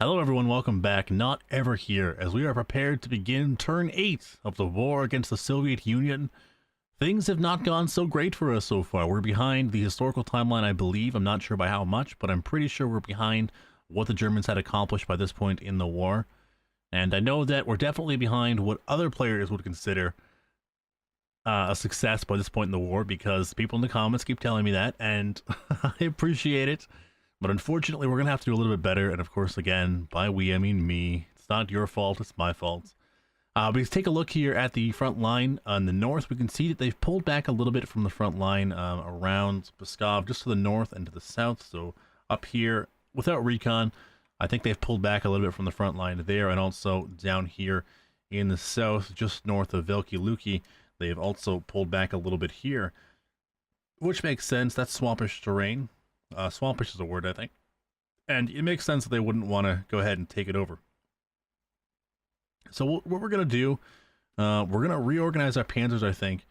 Hello everyone, welcome back. Not Ever here, as we are prepared to begin turn 8 of the war against the Soviet Union. Things have not gone so great for us so far. We're behind the historical timeline, I believe. I'm not sure by how much, but I'm pretty sure we're behind what the Germans had accomplished by this point in the war. And I know that we're definitely behind what other players would consider a success by this point in the war, because people in the comments keep telling me that, and I appreciate it. But unfortunately, we're going to have to do a little bit better. And of course, again, by we, I mean me. It's not your fault, it's my fault. But let's take a look here at the front line on the north. We can see that they've pulled back a little bit from the front line around Pskov, just to the north and to the south. So up here, without recon, I think they've pulled back a little bit from the front line there. And also down here in the south, just north of Veliki Luki, they've also pulled back a little bit here, which makes sense. That's swampish terrain. Swampish is a word, I think. And it makes sense that they wouldn't want to go ahead and take it over. So what we're going to do, we're going to reorganize our panzers, I think.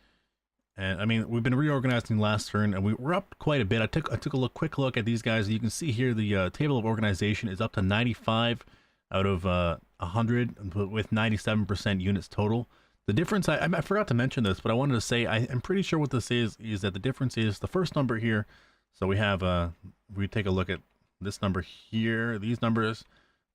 And I mean, we've been reorganizing last turn, and we're up quite a bit. I took a quick look at these guys. You can see here the table of organization is up to 95 out of 100, with 97% units total. The difference, I forgot to mention this, but I wanted to say, I'm pretty sure what this is that the difference is the first number here. So we have, we take a look at this number here, these numbers.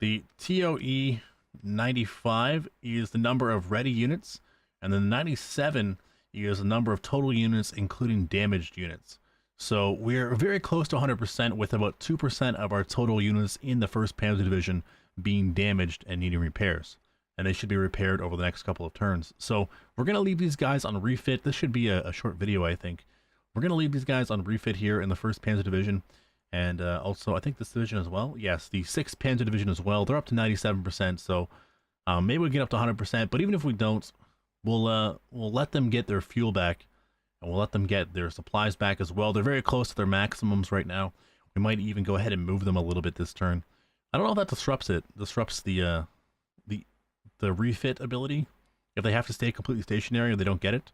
The TOE 95 is the number of ready units, and then 97 is the number of total units, including damaged units. So we're very close to 100%, with about 2% of our total units in the 1st Panzer Division being damaged and needing repairs. And they should be repaired over the next couple of turns. So we're going to leave these guys on refit. This should be a short video, I think. We're going to leave these guys on refit here in the 1st Panzer Division, and also I think this division as well. Yes, the 6th Panzer Division as well. They're up to 97%, so maybe we get up to 100%, but even if we don't, we'll let them get their fuel back, and we'll let them get their supplies back as well. They're very close to their maximums right now. We might even go ahead and move them a little bit this turn. I don't know if that disrupts it. Disrupts the refit ability. If they have to stay completely stationary or they don't get it.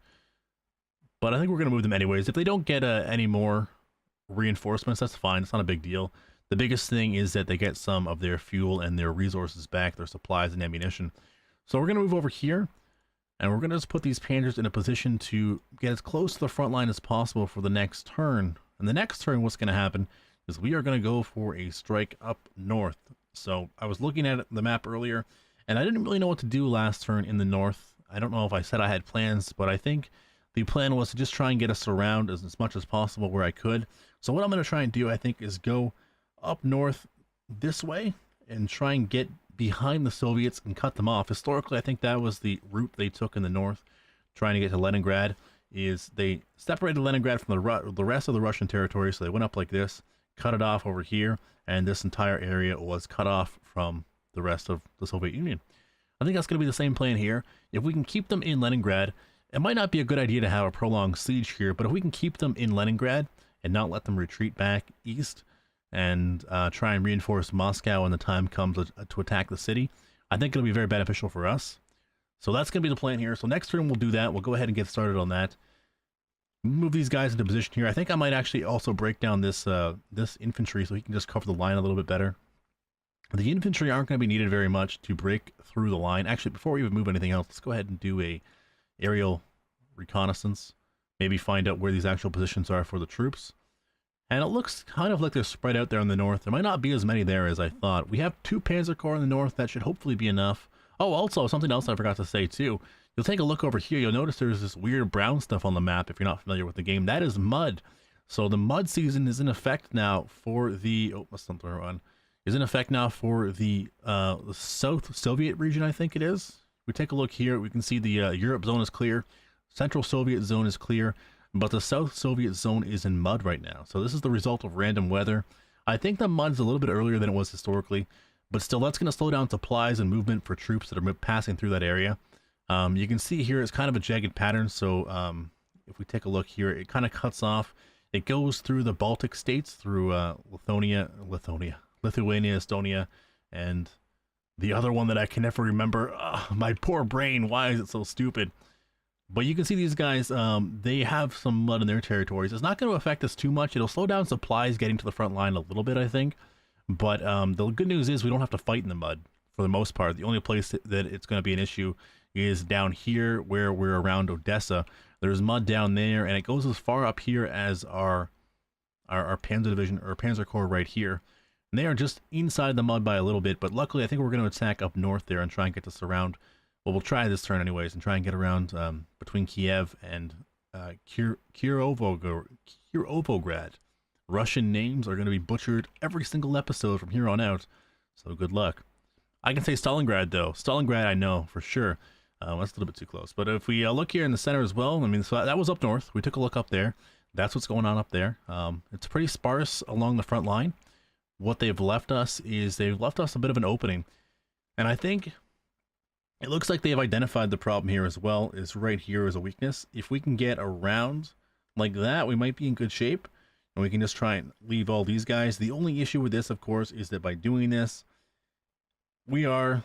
But I think we're going to move them anyways. If they don't get any more reinforcements, that's fine. It's not a big deal. The biggest thing is that they get some of their fuel and their resources back, their supplies and ammunition. So we're going to move over here, and we're going to just put these panzers in a position to get as close to the front line as possible for the next turn. And the next turn, what's going to happen is we are going to go for a strike up north. So I was looking at the map earlier, and I didn't really know what to do last turn in the north. I don't know if I said I had plans, but I think the plan was to just try and get us around as much as possible where I could. So what I'm going to try and do, I think, is go up north this way and try and get behind the Soviets and cut them off. Historically, I think that was the route they took in the north, trying to get to Leningrad. Is they separated Leningrad from the rest of the Russian territory, so they went up like this, cut it off over here, and this entire area was cut off from the rest of the Soviet Union. I think that's going to be the same plan here. If we can keep them in Leningrad, it might not be a good idea to have a prolonged siege here, but if we can keep them in Leningrad and not let them retreat back east and try and reinforce Moscow when the time comes to attack the city, I think it'll be very beneficial for us. So that's going to be the plan here. So next turn we'll do that. We'll go ahead and get started on that. Move these guys into position here. I think I might actually also break down this this infantry so he can just cover the line a little bit better. The infantry aren't going to be needed very much to break through the line. Actually, before we even move anything else, let's go ahead and do a aerial reconnaissance, maybe find out where these actual positions are for the troops. And it looks kind of like they're spread out there in the north. There might not be as many there as I thought. We have 2 Panzer Corps in the north. That should hopefully be enough. Oh, also, something else I forgot to say too. You'll take a look over here. You'll notice there's this weird brown stuff on the map if you're not familiar with the game. That is mud. So the mud season is in effect now for the... Oh, what's something wrong? Is in effect now for the South Soviet region, I think it is. We take a look here, we can see the Europe zone is clear, Central Soviet zone is clear, but the South Soviet zone is in mud right now. So this is the result of random weather. I think the mud's a little bit earlier than it was historically, but still that's going to slow down supplies and movement for troops that are passing through that area. You can see here it's kind of a jagged pattern, so if we take a look here, it kind of cuts off. It goes through the Baltic states, through Lithuania, Estonia, and the other one that I can never remember. My poor brain, why is it so stupid? But you can see these guys, they have some mud in their territories. It's not going to affect us too much. It'll slow down supplies getting to the front line a little bit, I think. But the good news is we don't have to fight in the mud for the most part. The only place that it's going to be an issue is down here where we're around Odessa. There's mud down there, and it goes as far up here as our Panzer Division or Panzer Corps right here. And they are just inside the mud by a little bit, but luckily I think we're going to attack up north there and try and get to surround. Well, we'll try this turn anyways and try and get around between Kiev and Kirovograd. Russian names are going to be butchered every single episode from here on out, so good luck. I can say Stalingrad, though. Stalingrad, I know for sure. That's a little bit too close. But if we look here in the center as well, I mean, so that was up north. We took a look up there. That's what's going on up there. It's pretty sparse along the front line. What they've left us is they've left us a bit of an opening. And I think it looks like they've identified the problem here as well, is right here as a weakness. If we can get around like that, we might be in good shape. And we can just try and leave all these guys. The only issue with this, of course, is that by doing this, we are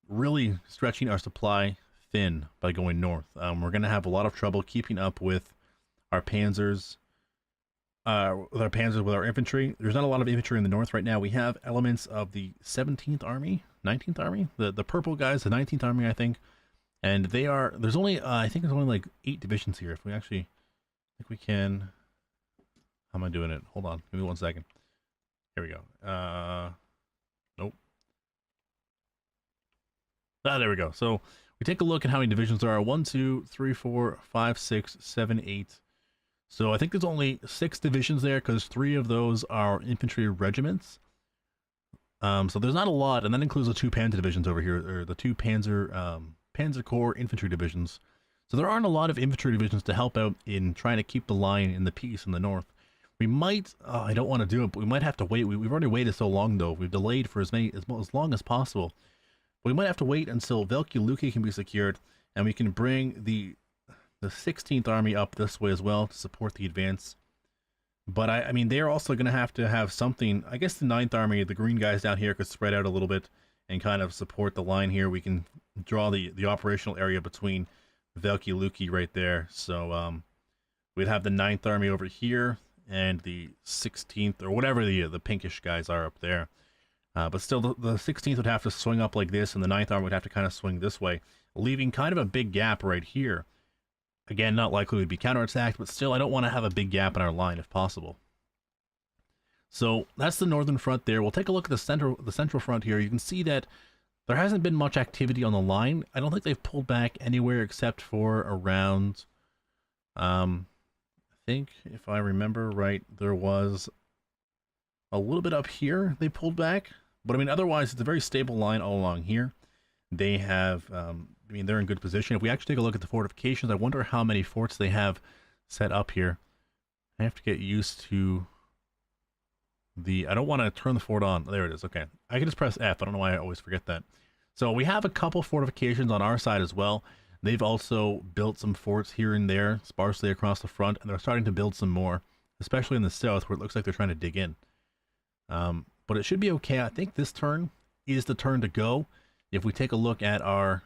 really stretching our supply thin by going north. We're going to have a lot of trouble keeping up with our panzers, with our infantry. There's not a lot of infantry in the north right now. We have elements of the 17th Army, 19th Army, the purple guys, the 19th Army, I think. And they are, there's only, I think there's only like 8 divisions here. If we actually, I think we can... How am I doing it? Hold on. Give me 1 second. Here we go. Nope. There we go. So we take a look at how many divisions there are. 1, 2, 3, 4, 5, 6, 7, 8. So I think there's only 6 divisions there because 3 of those are infantry regiments. So there's not a lot, and that includes the 2 Panzer divisions over here, or the 2 Panzer Corps infantry divisions. So there aren't a lot of infantry divisions to help out in trying to keep the line in the peace in the north. We might, I don't want to do it, but we might have to wait. We've already waited so long, though. We've delayed for as long as possible. But we might have to wait until Veliki Luki can be secured, and we can bring the 16th Army up this way as well to support the advance. But I mean, they're also going to have something. I guess the 9th Army, the green guys down here, could spread out a little bit and kind of support the line here. We can draw the operational area between Veliki Luki right there. So we'd have the 9th Army over here, and the 16th, or whatever the pinkish guys are up there. But still, the 16th would have to swing up like this, and the 9th Army would have to kind of swing this way, leaving kind of a big gap right here. Again, not likely to be counterattacked, but still, I don't want to have a big gap in our line if possible. So that's the northern front there. We'll take a look at the central front here. You can see that there hasn't been much activity on the line. I don't think they've pulled back anywhere except for around... I think if I remember right, there was a little bit up here they pulled back, but I mean otherwise it's a very stable line all along here. They have I mean, they're in good position. If we actually take a look at the fortifications, I wonder how many forts they have set up here. I have to get used to the, I don't want to turn the fort on. There it is. Okay, I can just press F. I don't know why I always forget that. So we have a couple fortifications on our side as well. They've also built some forts here and there, sparsely across the front, and they're starting to build some more, especially in the south, where it looks like they're trying to dig in. But it should be okay. I think this turn is the turn to go. If we take a look at our,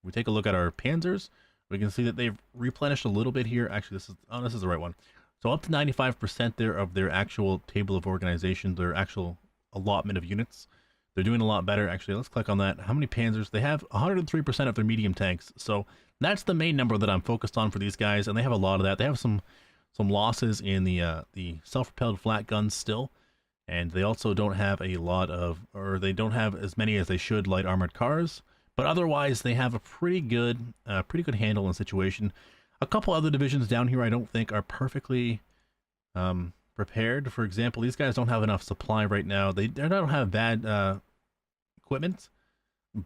panzers, we can see that they've replenished a little bit here. Actually, this is the right one. So up to 95% there of their actual table of organization, their actual allotment of units. They're doing a lot better. Actually, let's click on that. How many panzers? They have 103% of their medium tanks. So that's the main number that I'm focused on for these guys, and they have a lot of that. They have some losses in the self-propelled flat guns still, and they also don't have a lot of, or they don't have as many as they should, light armored cars. But otherwise, they have a pretty good handle on the situation. A couple other divisions down here I don't think are perfectly prepared. For example, these guys don't have enough supply right now. They don't have bad equipment,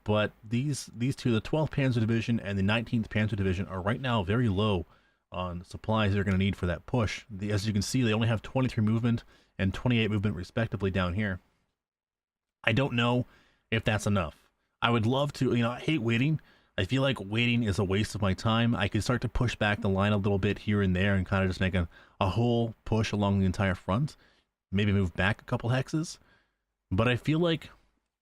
but these two, the 12th Panzer Division and the 19th Panzer Division, are right now very low on supplies they're going to need for that push. As you can see, they only have 23 movement and 28 movement respectively down here. I don't know if that's enough. I would love to, I hate waiting. I feel like waiting is a waste of my time. I could start to push back the line a little bit here and there and kind of just make a whole push along the entire front. Maybe move back a couple hexes. But I feel like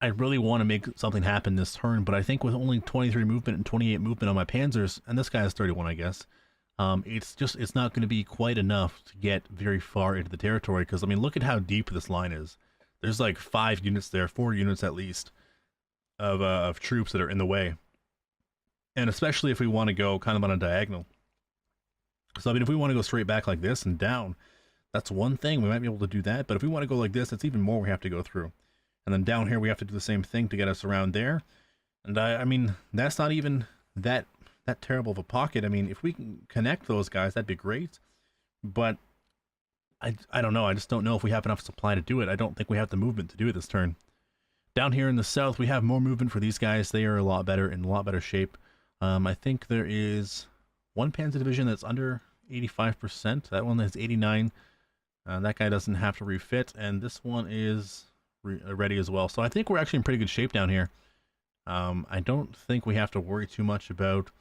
I really want to make something happen this turn. But I think with only 23 movement and 28 movement on my panzers, and this guy has 31, I guess, it's not going to be quite enough to get very far into the territory. Because, I mean, look at how deep this line is. There's like 5 units there, 4 units at least, of troops that are in the way. And especially if we want to go kind of on a diagonal. So, I mean, if we want to go straight back like this and down, that's one thing. We might be able to do that. But if we want to go like this, it's even more we have to go through. And then down here, we have to do the same thing to get us around there. And I mean, that's not even that terrible of a pocket. I mean, if we can connect those guys, that'd be great. But I don't know. I just don't know if we have enough supply to do it. I don't think we have the movement to do it this turn. Down here in the south, we have more movement for these guys. They are a lot better, in a lot better shape. I think there is one Panzer division that's under 85%. That one is 89. That guy doesn't have to refit, and this one is ready as well. So I think we're actually in pretty good shape down here. I don't think we have to worry too much about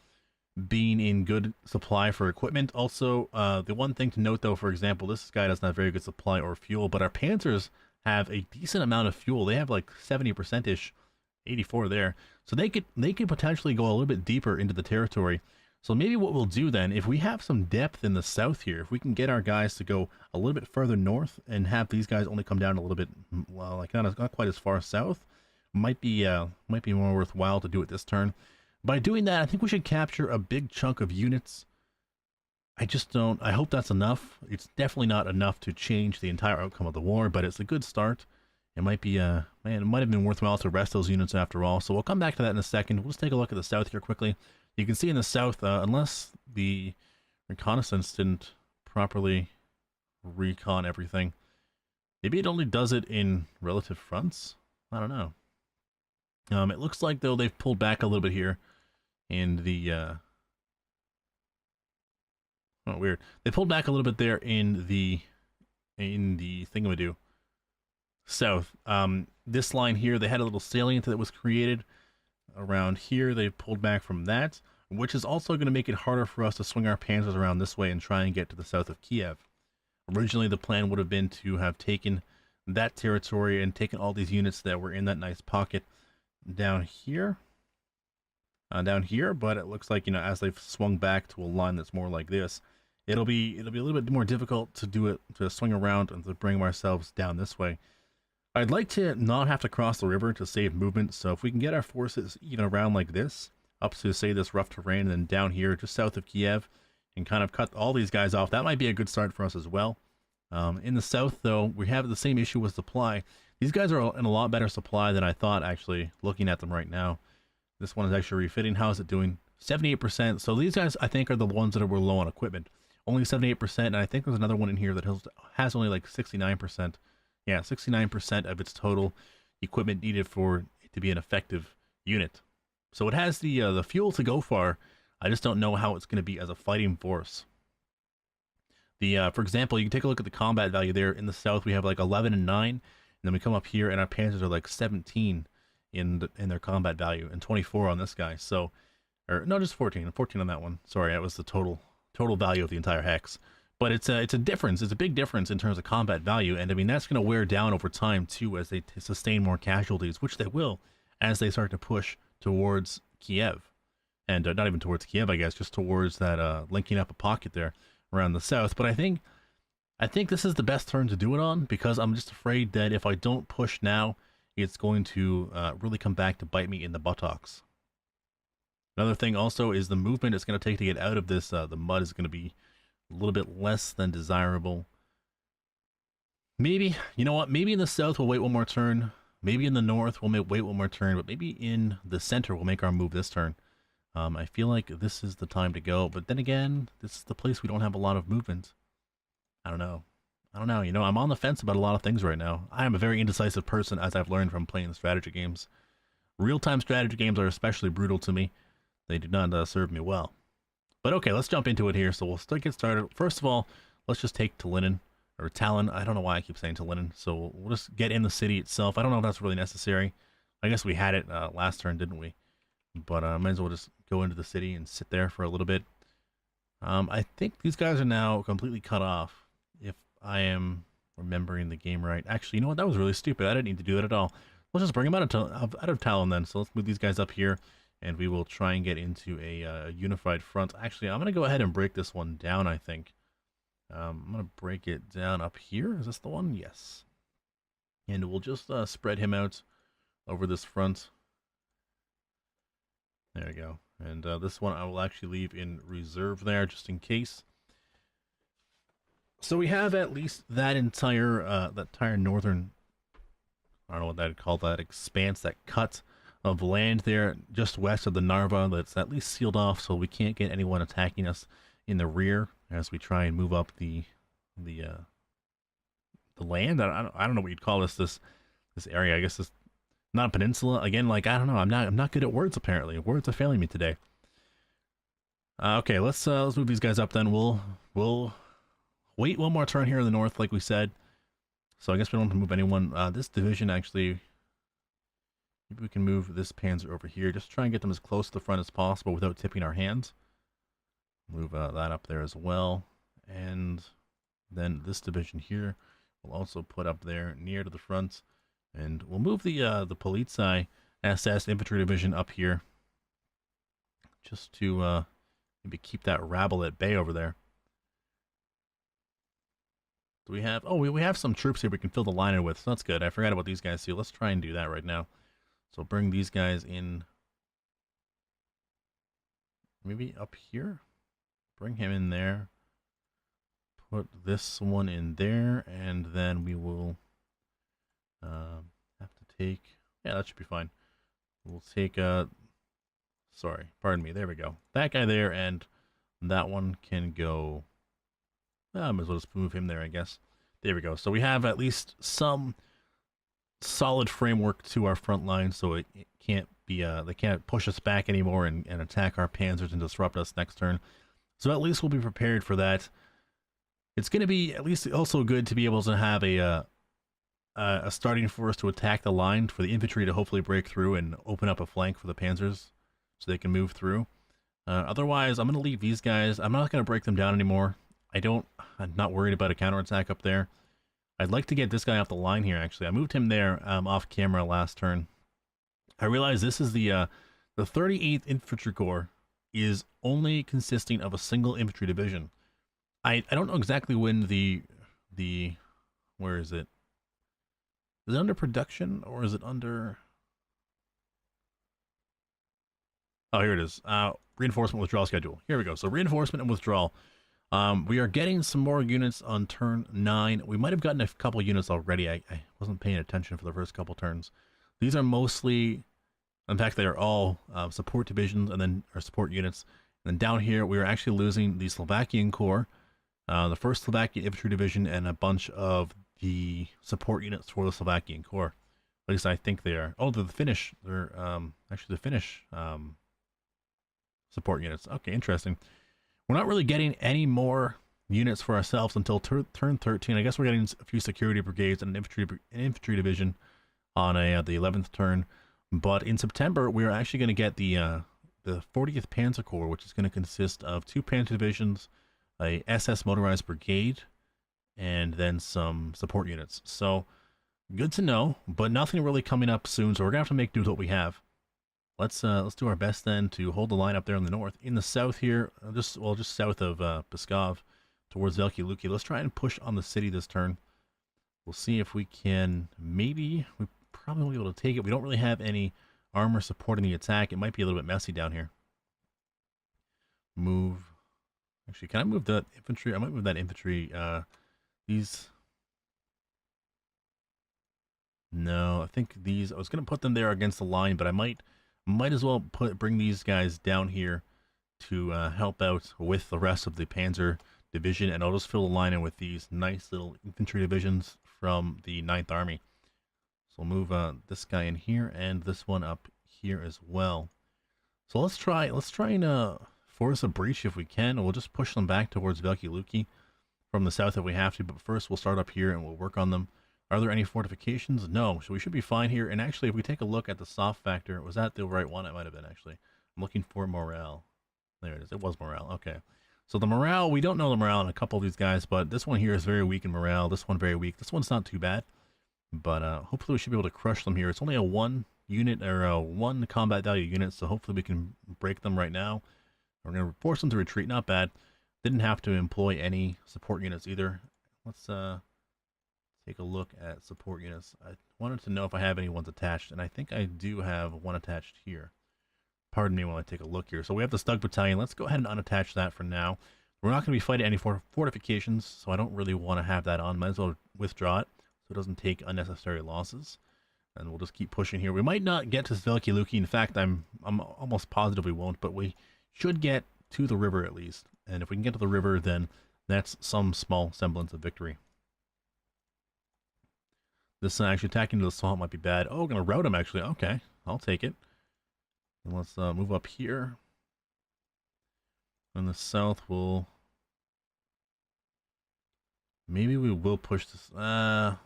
being in good supply for equipment. Also, the one thing to note, though, for example, this guy doesn't have very good supply or fuel, but our Panzers have a decent amount of fuel. They have like 70%-ish, 84 there. So they could potentially go a little bit deeper into the territory. So maybe what we'll do then, if we have some depth in the south here, if we can get our guys to go a little bit further north and have these guys only come down a little bit, well, like not quite as far south, might be more worthwhile to do it this turn. By doing that, I think we should capture a big chunk of units. I hope that's enough. It's definitely not enough to change the entire outcome of the war, but it's a good start. It might be, man, it might have been worthwhile to rest those units after all. So we'll come back to that in a second. We'll just take a look at the south here quickly. You can see in the south, unless the reconnaissance didn't properly recon everything, maybe it only does it in relative fronts? I don't know. It looks like, though, they've pulled back a little bit here in the, oh, weird. They pulled back a little bit there in the thingamadoo south. This line here, they had a little salient that was created around here. They pulled back from that, which is also going to make it harder for us to swing our panzers around this way and try and get to the south of Kiev. Originally, the plan would have been to have taken that territory and taken all these units that were in that nice pocket down here, but it looks like, you know, as they've swung back to a line that's more like this, it'll be a little bit more difficult to do it, to swing around and to bring ourselves down this way. I'd like to not have to cross the river to save movement, so if we can get our forces even around like this, up to, say, this rough terrain, and then down here, just south of Kiev, and kind of cut all these guys off, that might be a good start for us as well. In the south, though, we have the same issue with supply. These guys are in a lot better supply than I thought, actually, looking at them right now. This one is actually refitting. How is it doing? 78%. So these guys, I think, are the ones that were low on equipment. Only 78%, and I think there's another one in here that has only like 69%. Yeah, 69% of its total equipment needed for it to be an effective unit. So it has the fuel to go far. I just don't know how it's going to be as a fighting force. For example, you can take a look at the combat value there. In the south, we have like 11 and 9, and then we come up here, and our panzers are like 17 in their combat value, and 24 on this guy. So, or no, just 14 on that one. Sorry, that was the total value of the entire hex. But it's a difference. It's a big difference in terms of combat value, and I mean that's going to wear down over time too as they sustain more casualties, which they will as they start to push towards Kiev, and not even towards Kiev, I guess, just towards that linking up a pocket there around the south. But I think this is the best turn to do it on, because I'm just afraid that if I don't push now, it's going to really come back to bite me in the buttocks. Another thing also is the movement it's going to take to get out of this. The mud is going to be a little bit less than desirable. Maybe, you know what, maybe in the south we'll wait one more turn. Maybe in the north we'll wait one more turn, but maybe in the center we'll make our move this turn. I feel like this is the time to go, but then again, this is the place we don't have a lot of movement. I don't know. You know, I'm on the fence about a lot of things right now. I am a very indecisive person, as I've learned from playing strategy games. Real-time strategy games are especially brutal to me. They do not serve me well. But okay, let's jump into it here. So we'll still get started. First of all, let's just take Tallinn, or Tallinn. I don't know why I keep saying Tallinn. So we'll just get in the city itself. I don't know if that's really necessary. I guess we had it last turn, didn't we? But might as well just go into the city and sit there for a little bit. I think these guys are now completely cut off, if I am remembering the game right. Actually, you know what? That was really stupid. I didn't need to do that at all. Let's just bring them out of Tallinn then. So let's move these guys up here, and we will try and get into a unified front. Actually, I'm going to go ahead and break this one down, I think. I'm going to break it down up here. Is this the one? Yes. And we'll just spread him out over this front. There we go. And this one I will actually leave in reserve there, just in case. So we have at least that entire northern, I don't know what I'd call that, expanse, that cut of land there just west of the Narva that's at least sealed off, so we can't get anyone attacking us in the rear as we try and move up the land. I don't know what you'd call this area. I guess it's not a peninsula. Again, like, I don't know. I'm not good at words apparently. Words are failing me today. Okay, let's move these guys up then. We'll wait one more turn here in the north, like we said. So I guess we don't have to move anyone. This division actually, maybe we can move this panzer over here. Just try and get them as close to the front as possible without tipping our hands. Move that up there as well, and then this division here we'll also put up there near to the front, and we'll move the Polizei SS infantry division up here, just to maybe keep that rabble at bay over there. Do we have? Oh, we have some troops here we can fill the line in with. So that's good. I forgot about these guys too. Let's try and do that right now. So bring these guys in. Maybe up here. Bring him in there. Put this one in there, and then we will have to take. Yeah, that should be fine. We'll take sorry, pardon me. There we go. That guy there, and that one can go. I might as well just move him there, I guess. There we go. So we have at least some solid framework to our front line, so it can't be they can't push us back anymore and attack our panzers and disrupt us next turn. So at least we'll be prepared for that. It's going to be at least also good to be able to have a starting force to attack the line, for the infantry to hopefully break through and open up a flank for the panzers so they can move through. Otherwise, I'm going to leave these guys. I'm not going to break them down anymore. I'm not worried about a counterattack up there. I'd like to get this guy off the line here, actually. I moved him there off camera last turn. I realize this is the 38th Infantry Corps is only consisting of a single infantry division. I don't know exactly when the where is it? Is it under production or is it under? Oh, here it is. Reinforcement withdrawal schedule. Here we go. So reinforcement and withdrawal. We are getting some more units on turn 9. We might have gotten a couple units already. I wasn't paying attention for the first couple turns. These are mostly, in fact, they are all support divisions and then or support units. And then down here, we are actually losing the Slovakian Corps, the 1st Slovakian Infantry Division, and a bunch of the support units for the Slovakian Corps. At least I think they are. Oh, they're the Finnish. They're actually the Finnish support units. Okay, interesting. We're not really getting any more units for ourselves until turn 13. I guess we're getting a few security brigades and an infantry division on the 11th turn. But in September, we're actually going to get the 40th Panzer Corps, which is going to consist of 2 Panzer divisions, a SS motorized brigade, and then some support units. So good to know, but nothing really coming up soon. So we're going to have to make do with what we have. Let's do our best then to hold the line up there in the north. In the south here, just south of Pskov, towards Veliki Luki. Let's try and push on the city this turn. We'll see if we can. Maybe we probably won't be able to take it. We don't really have any armor supporting the attack. It might be a little bit messy down here. Move. Actually, can I move that infantry? I might move that infantry. These. No, I think these. I was gonna put them there against the line, but I might as well bring these guys down here to help out with the rest of the Panzer division, and I'll just fill the line in with these nice little infantry divisions from the 9th Army. So we'll move this guy in here and this one up here as well. So let's try and force a breach if we can. We'll just push them back towards Veliki Luki from the south if we have to, but first we'll start up here and we'll work on them. Are there any fortifications? No, so we should be fine here. And actually, if we take a look at the soft factor, was that the right one? It might have been, actually. I'm looking for morale. There it is. It was morale. Okay. So the morale, we don't know the morale in a couple of these guys, but this one here is very weak in morale. This one very weak. This one's not too bad, but hopefully we should be able to crush them here. It's only a 1 unit or a 1 combat value unit, so hopefully we can break them right now. We're going to force them to retreat. Not bad. Didn't have to employ any support units either. Let's take a look at support units. I wanted to know if I have any ones attached, and I think I do have one attached here. Pardon me while I take a look here. So we have the Stug Battalion. Let's go ahead and unattach that for now. We're not going to be fighting any fortifications, so I don't really want to have that on. Might as well withdraw it so it doesn't take unnecessary losses. And we'll just keep pushing here. We might not get to Veliki Luki. In fact, I'm almost positive we won't, but we should get to the river at least. And if we can get to the river, then that's some small semblance of victory. This actually attacking to the swamp might be bad. Oh, we're going to rout him, actually. Okay, I'll take it. And let's move up here. In the south, we'll... Maybe we will push this... might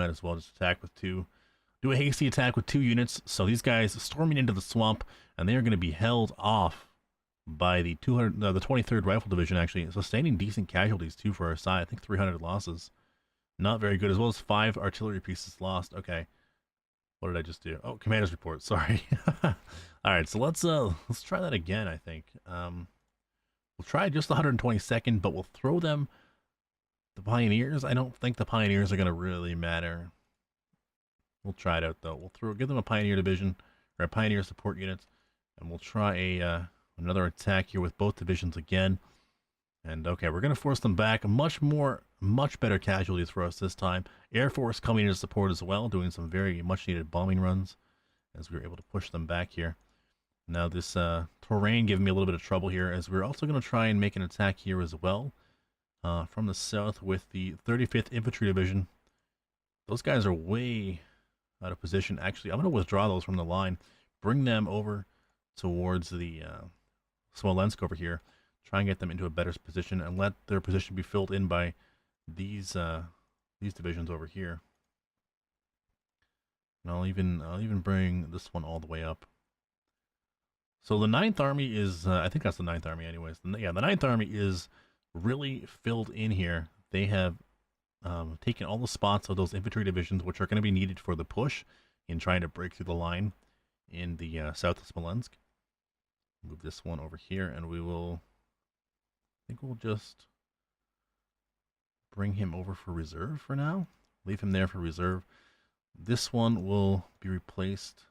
as well just attack with two. Do a hasty attack with 2 units. So these guys storming into the swamp, and they are going to be held off by the 23rd Rifle Division, actually. Sustaining decent casualties, too, for our side. I think 300 losses. Not very good, as well as 5 artillery pieces lost. Okay. What did I just do? Oh, commander's report. Sorry. Alright, so let's try that again, I think. We'll try just the 122nd, but we'll throw them the Pioneers. I don't think the Pioneers are going to really matter. We'll try it out, though. We'll give them a Pioneer division, or a Pioneer support unit, and we'll try another attack here with both divisions again. And okay, we're going to force them back. Much better casualties for us this time. Air Force coming in to support as well, doing some very much needed bombing runs as we were able to push them back here. Now this terrain giving me a little bit of trouble here, as we're also going to try and make an attack here as well from the south with the 35th Infantry Division. Those guys are way out of position. Actually, I'm going to withdraw those from the line, bring them over towards the Smolensk over here, try and get them into a better position, and let their position be filled in by these divisions over here. And I'll even bring this one all the way up. So the 9th Army is, I think that's the 9th Army anyways. Yeah, the 9th Army is really filled in here. They have taken all the spots of those infantry divisions, which are going to be needed for the push in trying to break through the line in the south of Smolensk. Move this one over here, and we will, I think we'll just bring him over for reserve for now. Leave him there for reserve. This one will be replaced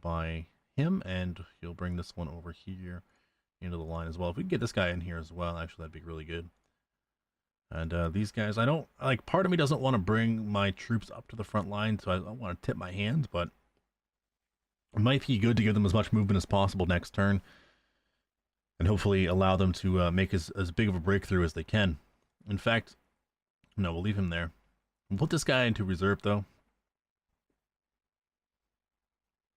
by him, and he'll bring this one over here into the line as well. If we can get this guy in here as well, actually, that'd be really good. And these guys, I don't, like, part of me doesn't want to bring my troops up to the front line, so I don't want to tip my hands, but it might be good to give them as much movement as possible next turn, and hopefully allow them to make as big of a breakthrough as they can. In fact, no, we'll leave him there. We'll put this guy into reserve, though.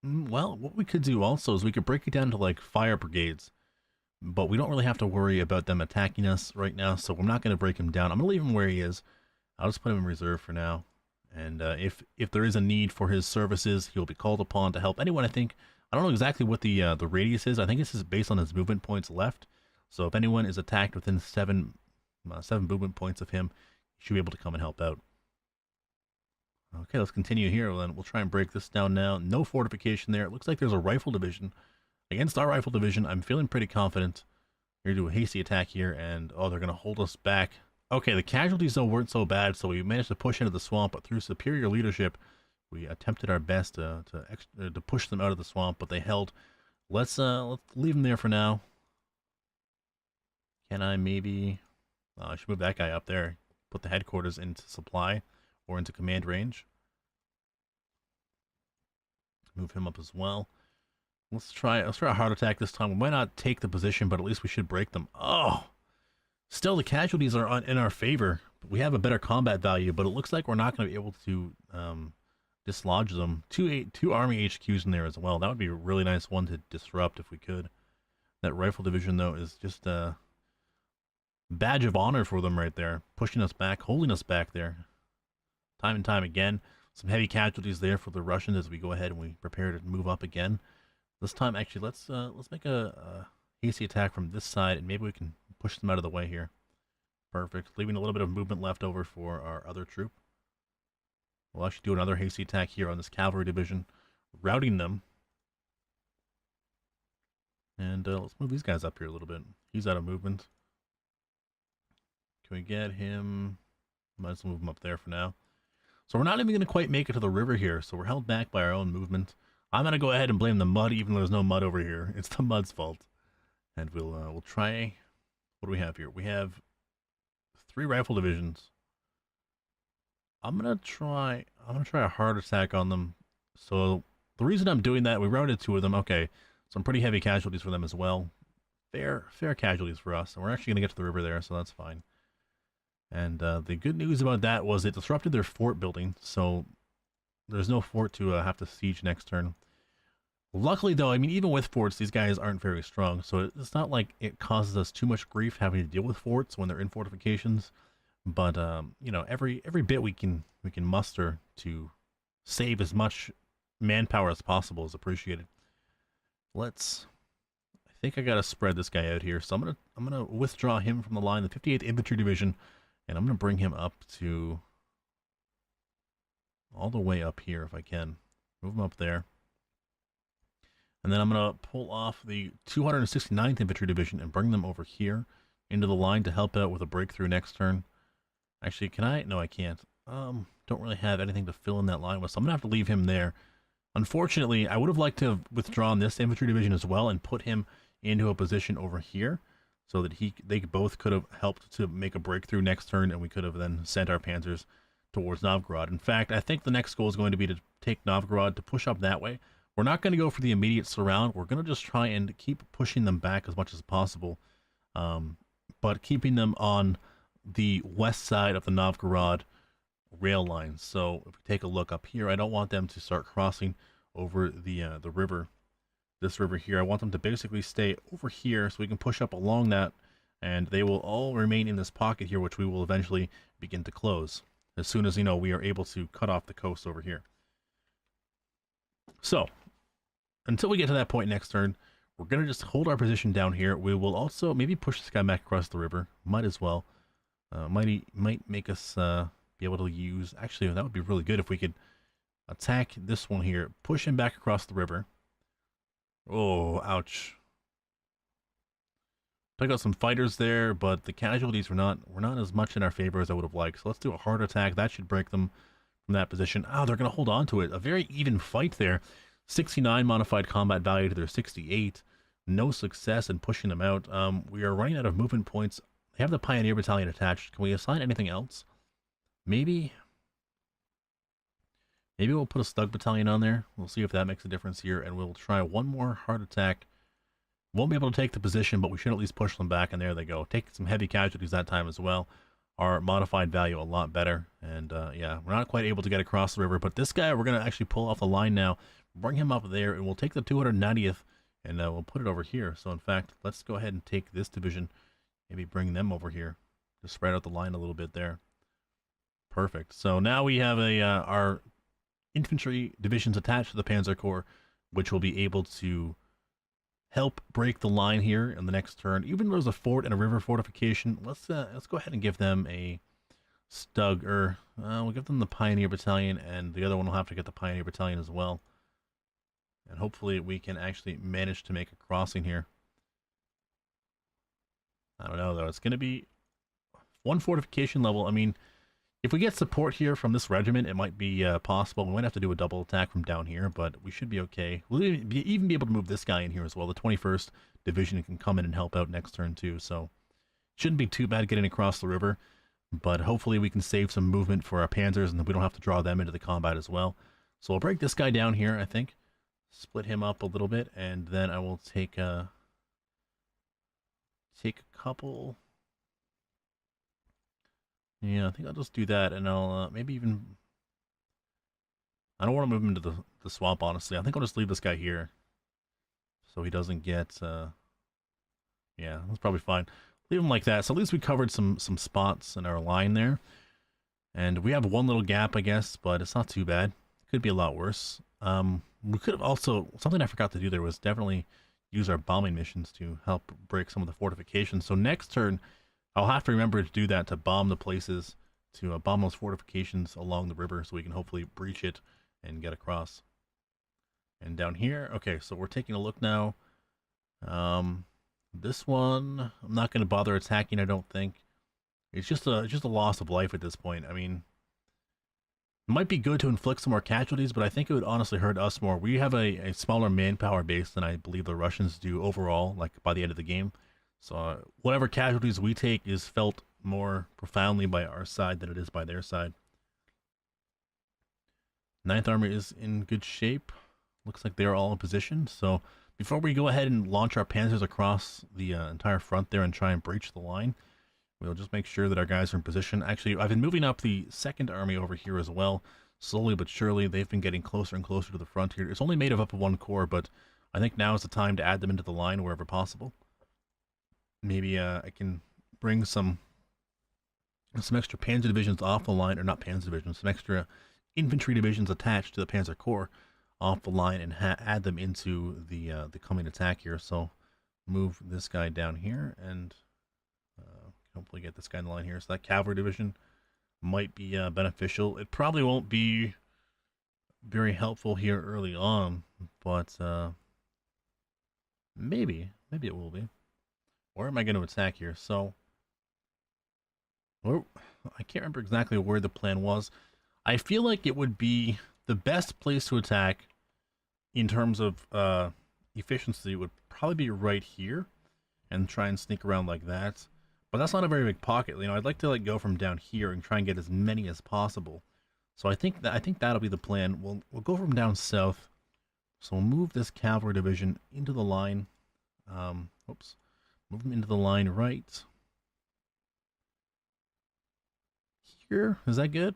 Well, what we could do also is we could break it down to, like, fire brigades. But we don't really have to worry about them attacking us right now, so we're not going to break him down. I'm going to leave him where he is. I'll just put him in reserve for now. And if there is a need for his services, he'll be called upon to help anyone, I think. I don't know exactly what the radius is. I think this is based on his movement points left. So if anyone is attacked within seven movement points of him, he should be able to come and help out. Okay, let's continue here. Then we'll try and break this down now. No fortification there. It looks like there's a rifle division. Against our rifle division, I'm feeling pretty confident. We're going to do a hasty attack here, and oh, they're going to hold us back. Okay, the casualties, though, weren't so bad, so we managed to push into the swamp, but through superior leadership, we attempted our best to push them out of the swamp, but they held. Let's leave them there for now. Can I maybe... I should move that guy up there. Put the headquarters into supply, or into command range. Move him up as well. Let's try a hard attack this time. We might not take the position, but at least we should break them. Oh! Still, the casualties are in our favor. We have a better combat value, but it looks like we're not going to be able to dislodge them. Two army HQs in there as well. That would be a really nice one to disrupt if we could. That rifle division, though, is just a badge of honor for them right there. Pushing us back, holding us back there. Time and time again. Some heavy casualties there for the Russians as we go ahead and we prepare to move up again. This time, actually, let's make a hasty attack from this side, and maybe we can push them out of the way here. Perfect. Leaving a little bit of movement left over for our other troop. We'll actually do another hasty attack here on this cavalry division, routing them. And let's move these guys up here a little bit. He's out of movement. Can we get him? Might as well move him up there for now. So we're not even going to quite make it to the river here, so we're held back by our own movement. I'm going to go ahead and blame the mud, even though there's no mud over here. It's the mud's fault. And we'll try... What do we have here? We have 3 rifle divisions. I'm gonna try a hard attack on them. So the reason I'm doing that, we routed 2 of them. Okay, some pretty heavy casualties for them as well. Fair casualties for us, and we're actually gonna get to the river there, so that's fine. And the good news about that was it disrupted their fort building, so there's no fort to have to siege next turn. Luckily, though, I mean, even with forts, these guys aren't very strong, so it's not like it causes us too much grief having to deal with forts when they're in fortifications. But you know, every bit we can muster to save as much manpower as possible is appreciated. I think I gotta spread this guy out here, so I'm gonna withdraw him from the line, the 58th Infantry Division, and I'm gonna bring him up to all the way up here if I can. Move him up there. And then I'm going to pull off the 269th Infantry Division and bring them over here into the line to help out with a breakthrough next turn. Actually, can I? No, I can't. Don't really have anything to fill in that line with, so I'm going to have to leave him there. Unfortunately, I would have liked to have withdrawn this Infantry Division as well and put him into a position over here so that they both could have helped to make a breakthrough next turn, and we could have then sent our panzers towards Novgorod. In fact, I think the next goal is going to be to take Novgorod, to push up that way. We're not going to go for the immediate surround. We're going to just try and keep pushing them back as much as possible, but keeping them on the west side of the Novgorod rail line. So if we take a look up here, I don't want them to start crossing over the river, this river here. I want them to basically stay over here so we can push up along that, and they will all remain in this pocket here, which we will eventually begin to close as soon as, you know, we are able to cut off the coast over here. So until we get to that point next turn, we're going to just hold our position down here. We will also maybe push this guy back across the river. Might as well. Might make us be able to use... Actually, that would be really good if we could attack this one here. Push him back across the river. Oh, ouch. Took out some fighters there, but the casualties were not as much in our favor as I would have liked. So let's do a hard attack. That should break them from that position. Oh, they're going to hold on to it. A very even fight there. 69 modified combat value to their 68. No success in pushing them out. We are running out of movement points. They have the Pioneer Battalion attached. Can we assign anything else? Maybe we'll put a Stug Battalion on there. We'll see if that makes a difference here, and we'll try one more hard attack. Won't be able to take the position, but we should at least push them back, and there they go. Take some heavy casualties that time as well. Our modified value a lot better, and yeah, we're not quite able to get across the river, but this guy, we're going to actually pull off the line now, bring him up there, and we'll take the 290th, and we'll put it over here. So in fact, let's go ahead and take this division, maybe bring them over here to spread out the line a little bit there. Perfect. So now we have our infantry divisions attached to the Panzer Corps, which will be able to help break the line here in the next turn. Even though there's a fort and a river fortification, let's go ahead and give them a Stug, or we'll give them the Pioneer Battalion, and the other one will have to get the Pioneer Battalion as well. And hopefully we can actually manage to make a crossing here. I don't know, though. It's going to be one fortification level. I mean, if we get support here from this regiment, it might be possible. We might have to do a double attack from down here, but we should be okay. We'll even be able to move this guy in here as well. The 21st Division can come in and help out next turn, too. So shouldn't be too bad getting across the river, but hopefully we can save some movement for our panzers, and we don't have to draw them into the combat as well. So we'll break this guy down here, I think. Split him up a little bit, and then I will take a couple. Yeah, I think I'll just do that, and I'll maybe even... I don't want to move him into the swamp, honestly. I think I'll just leave this guy here, so he doesn't get... Yeah, that's probably fine. Leave him like that, so at least we covered some spots in our line there. And we have one little gap, I guess, but it's not too bad. Could be a lot worse. We could have also... Something I forgot to do there was definitely use our bombing missions to help break some of the fortifications. So next turn, I'll have to remember to do that, to bomb the places, to bomb those fortifications along the river so we can hopefully breach it and get across. And down here, okay, so we're taking a look now. This one, I'm not going to bother attacking, I don't think. It's just a loss of life at this point. I mean, Might be good to inflict some more casualties, but I think it would honestly hurt us more. We have a smaller manpower base than I believe the Russians do overall, like by the end of the game. So whatever casualties we take is felt more profoundly by our side than it is by their side. Ninth Army is in good shape. Looks like they're all in position. So before we go ahead and launch our panzers across the entire front there and try and breach the line, we'll just make sure that our guys are in position. Actually, I've been moving up the Second Army over here as well. Slowly but surely, they've been getting closer and closer to the front here. It's only made up of one corps, but I think now is the time to add them into the line wherever possible. Maybe I can bring some extra panzer divisions off the line, or not panzer divisions, some extra infantry divisions attached to the panzer corps off the line and add them into the coming attack here. So move this guy down here and hopefully get this guy in the line here. So that cavalry division might be beneficial. It probably won't be very helpful here early on, but maybe it will be. Where am I going to attack here? So I can't remember exactly where the plan was. I feel like it would be the best place to attack in terms of efficiency would probably be right here and try and sneak around like that. But that's not a very big pocket. You know, I'd like to go from down here and try and get as many as possible. So I think that'll be the plan. We'll go from down south. So we'll move this cavalry division into the line. Oops. Move them into the line right here. Is that good?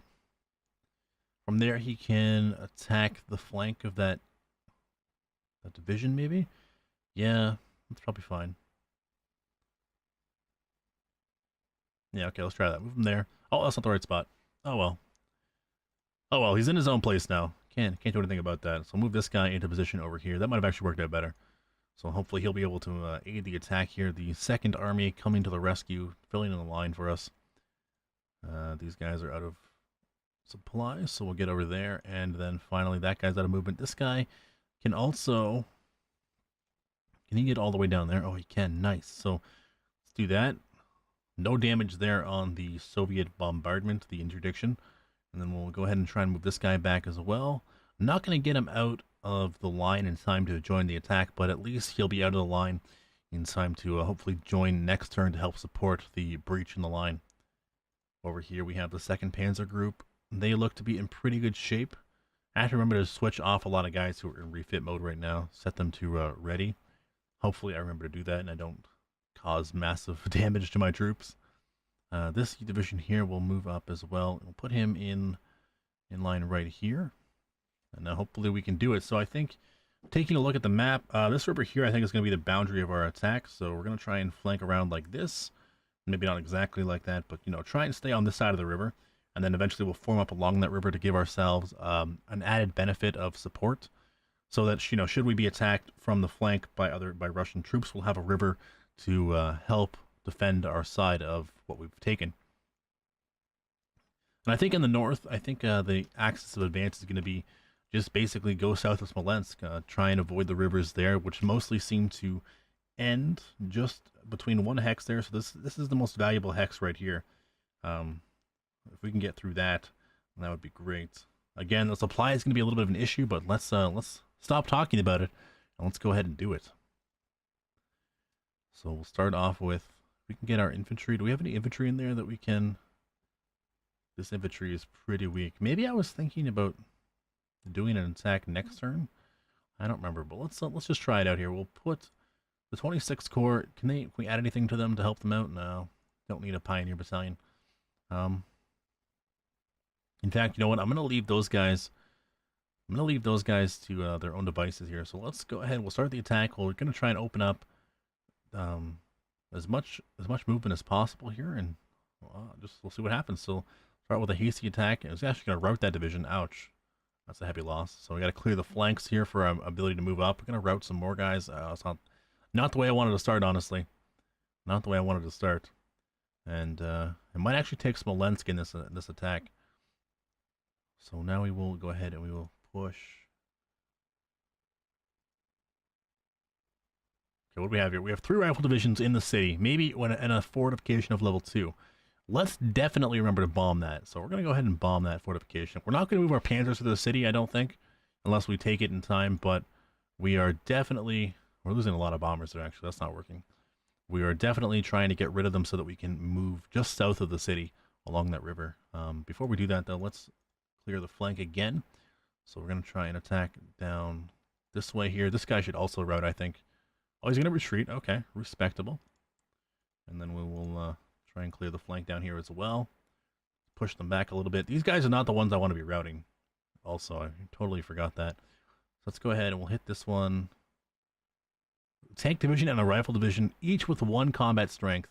From there, he can attack the flank of that division, maybe? Yeah, that's probably fine. Yeah, okay, let's try that. Move him there. Oh, that's not the right spot. Oh, well. Oh, well, he's in his own place now. Can't do anything about that. So move this guy into position over here. That might have actually worked out better. So hopefully he'll be able to aid the attack here. The Second Army coming to the rescue, filling in the line for us. These guys are out of supplies, so we'll get over there. And then finally, that guy's out of movement. This guy can also... Can he get all the way down there? Oh, he can. Nice. So let's do that. No damage there on the Soviet bombardment, the interdiction. And then we'll go ahead and try and move this guy back as well. I'm not going to get him out of the line in time to join the attack, but at least he'll be out of the line in time to hopefully join next turn to help support the breach in the line. Over here we have the 2nd Panzer Group. They look to be in pretty good shape. I have to remember to switch off a lot of guys who are in refit mode right now, set them to ready. Hopefully I remember to do that and I don't cause massive damage to my troops. This division here will move up as well. We'll put him in line right here. And hopefully we can do it. So I think, taking a look at the map, this river here I think is going to be the boundary of our attack. So we're going to try and flank around like this. Maybe not exactly like that, but, you know, try and stay on this side of the river. And then eventually we'll form up along that river to give ourselves an added benefit of support. So that, you know, should we be attacked from the flank by Russian troops, we'll have a river to help defend our side of what we've taken. And I think in the north, I think the axis of advance is going to be just basically go south of Smolensk, try and avoid the rivers there, which mostly seem to end just between one hex there. So this is the most valuable hex right here. If we can get through that, that would be great. Again, the supply is going to be a little bit of an issue, but let's stop talking about it and let's go ahead and do it. So we'll start off with, we can get our infantry. Do we have any infantry in there that we can? This infantry is pretty weak. Maybe I was thinking about doing an attack next turn. I don't remember, but let's just try it out here. We'll put the 26th Corps. Can we add anything to them to help them out? No, don't need a pioneer battalion. In fact, you know what? I'm gonna leave those guys. I'm gonna leave those guys to their own devices here. So let's go ahead. We'll start the attack. We're gonna try and open up as much movement as possible here, and we'll see what happens. So start with a hasty attack. It's actually gonna rout that division. Ouch. That's a heavy loss. So we got to clear the flanks here for our ability to move up. We're going to route some more guys. It's not the way I wanted to start, honestly. Not the way I wanted to start. And it might actually take Smolensk in this attack. So now we will go ahead and we will push. Okay, what do we have here? We have 3 rifle divisions in the city. Maybe in a fortification of level 2. let's definitely remember to bomb that. So we're going to go ahead and bomb that fortification. We're not going to move our panzers to the city, I don't think, unless we take it in time, but we are definitely... We're losing a lot of bombers there, actually. That's not working. We are definitely trying to get rid of them so that we can move just south of the city along that river. Before we do that, though, let's clear the flank again. So we're going to try and attack down this way here. This guy should also route, I think. Oh, he's going to retreat. Okay, respectable. And then we will try and clear the flank down here as well. Push them back a little bit. These guys are not the ones I want to be routing. Also, I totally forgot that. So let's go ahead and we'll hit this one. Tank division and a rifle division, each with 1 combat strength.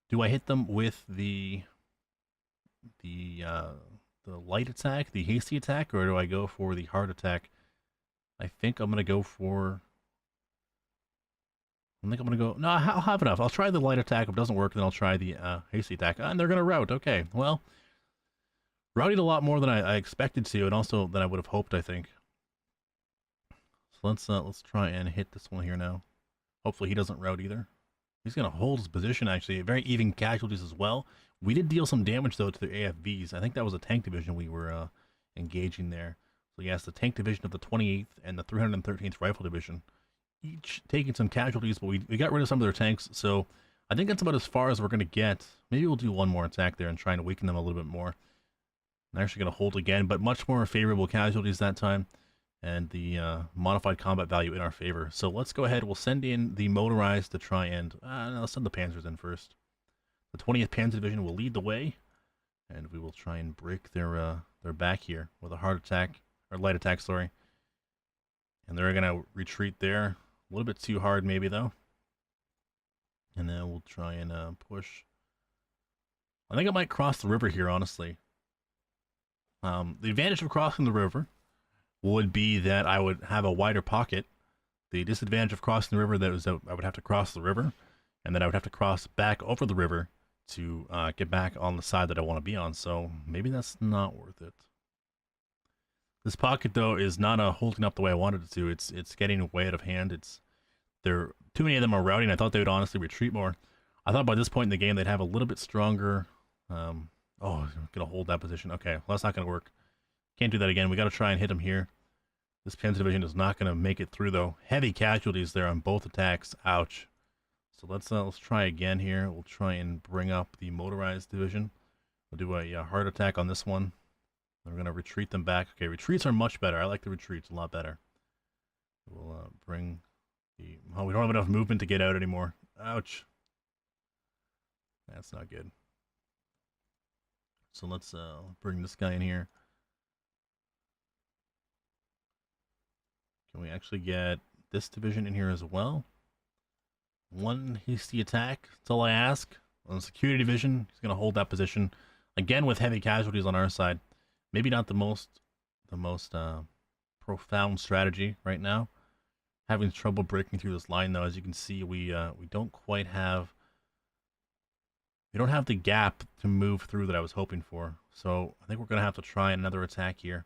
Do I hit them with the light attack, the hasty attack, or do I go for the hard attack? I think I'm gonna go for... No, I'll have enough. I'll try the light attack. If it doesn't work, then I'll try the hasty attack. And they're gonna rout. Okay, well, routed a lot more than I expected to, and also than I would have hoped, I think. So let's try and hit this one here now. Hopefully he doesn't rout either. He's gonna hold his position, actually. Very even casualties as well. We did deal some damage, though, to the AFVs. I think that was a tank division we were engaging there. So yes, the tank division of the 28th and the 313th Rifle Division, each taking some casualties, but we got rid of some of their tanks, so I think that's about as far as we're going to get. Maybe we'll do one more attack there and try and weaken them a little bit more. I'm actually going to hold again, but much more favorable casualties that time, and the modified combat value in our favor. So let's go ahead, we'll send in the motorized to try and... no, let's send the panzers in first. The 20th Panzer Division will lead the way, and we will try and break their back here with a hard attack, or light attack, sorry. And they're going to retreat there. A little bit too hard maybe, though. And then we'll try and push. I think I might cross the river here, honestly. The advantage of crossing the river would be that I would have a wider pocket. The disadvantage of crossing the river is that I would have to cross the river, and then I would have to cross back over the river to get back on the side that I want to be on. So maybe that's not worth it. This pocket, though, is not holding up the way I wanted it to. It's getting way out of hand. Too many of them are routing. I thought they would honestly retreat more. I thought by this point in the game they'd have a little bit stronger... oh, I'm going to hold that position. Okay, well, that's not going to work. Can't do that again. We got to try and hit them here. This Panzer Division is not going to make it through, though. Heavy casualties there on both attacks. Ouch. So let's try again here. We'll try and bring up the motorized division. We'll do a hard attack on this one. We're going to retreat them back. Okay, retreats are much better. I like the retreats a lot better. We'll bring the... Oh, we don't have enough movement to get out anymore. Ouch. That's not good. So let's bring this guy in here. Can we actually get this division in here as well? One hasty attack. That's all I ask. On the security division, he's going to hold that position. Again, with heavy casualties on our side. Maybe not the most profound strategy right now. Having trouble breaking through this line, though. As you can see, we don't quite have... We don't have the gap to move through that I was hoping for. So I think we're going to have to try another attack here.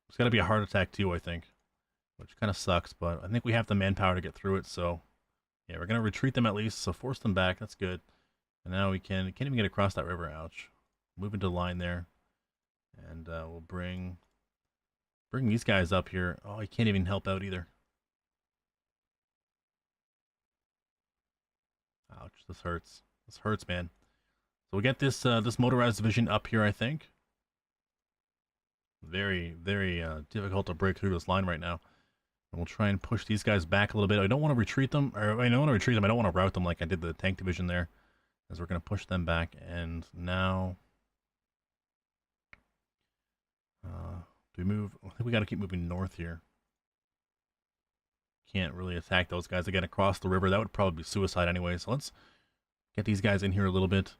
It's got to be a hard attack too, I think. Which kind of sucks, but I think we have the manpower to get through it. So yeah, we're going to retreat them at least. So force them back. That's good. And now we can't even get across that river. Ouch. Move into line there. And we'll bring these guys up here. Oh, he can't even help out either. Ouch, this hurts. This hurts, man. So we get this this motorized division up here, I think. Very, very difficult to break through this line right now. And we'll try and push these guys back a little bit. I don't want to retreat them, or I don't want to retreat them. I don't want to rout them like I did the tank division there, as we're going to push them back. And now, do we move? I think we got to keep moving north here. Can't really attack those guys again across the river. That would probably be suicide anyway. So let's get these guys in here a little bit.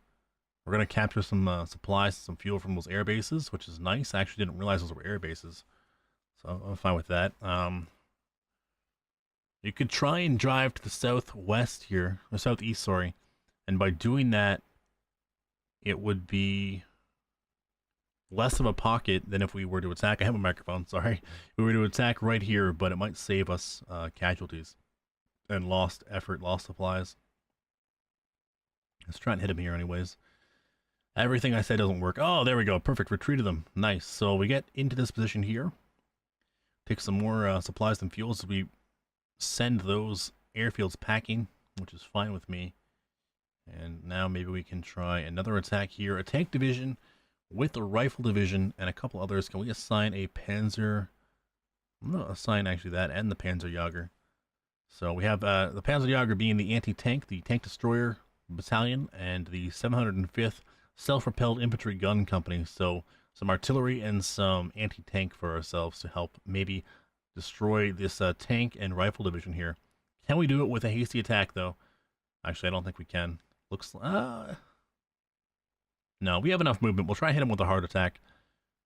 We're going to capture some supplies, some fuel from those air bases, which is nice. I actually didn't realize those were air bases. So I'm fine with that. You could try and drive to the southwest here, or southeast, sorry. And by doing that, it would be less of a pocket than if we were to attack. I have a microphone, sorry. If we were to attack right here, but it might save us casualties and lost effort, lost supplies. Let's try and hit him here anyways. Everything I said doesn't work. Oh, there we go. Perfect. Retreated them. Nice. So we get into this position here. Take some more supplies and fuels. We send those airfields packing, which is fine with me. And now maybe we can try another attack here. A tank division with a rifle division and a couple others. Can we assign a Panzer? I'm going to assign actually that and the Panzerjäger. So we have the Panzerjäger being the anti-tank, the tank destroyer battalion, and the 705th self-propelled infantry gun company. So some artillery and some anti-tank for ourselves to help maybe destroy this tank and rifle division here. Can we do it with a hasty attack though? Actually, I don't think we can. Looks no, we have enough movement. We'll try and hit them with a hard attack.